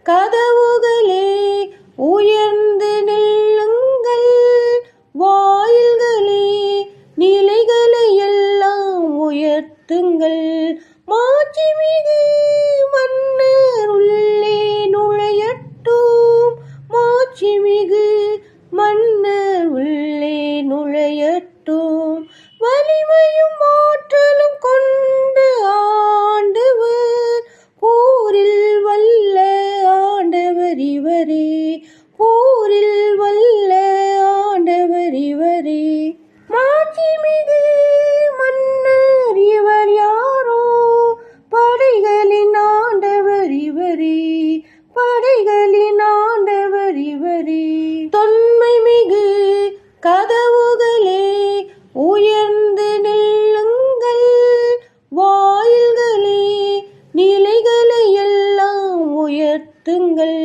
கதவுகளே உயர்ந்து நில்லுங்கள், வாயில்களே நிலைகளை எல்லாம் உயர்த்துங்கள். மாட்சிமிகு மன்னர் உள்ளே நுழையட்டும், மாட்சிமிகு மன்னர் உள்ளே நுழையட்டும். வலிமையும் ஆற்றலும் கொண்ட ஆண்டவர், போரில் வல்ல ஆண்டவர் இவரே, போரில் வல்ல ஆண்டவர் இவரே. மாட்சிமிகு மன்னர் இவர் யாரோ, படைகளின் ஆண்டவர் இவரே, படைகளின் ஆண்டவர் இவரே. தொன்மை மிகு கதவுகளே உயர்ந்து நில்லுங்கள், வாயில்களே நிலைகளை எல்லாம் உயர்த்துங்கள்.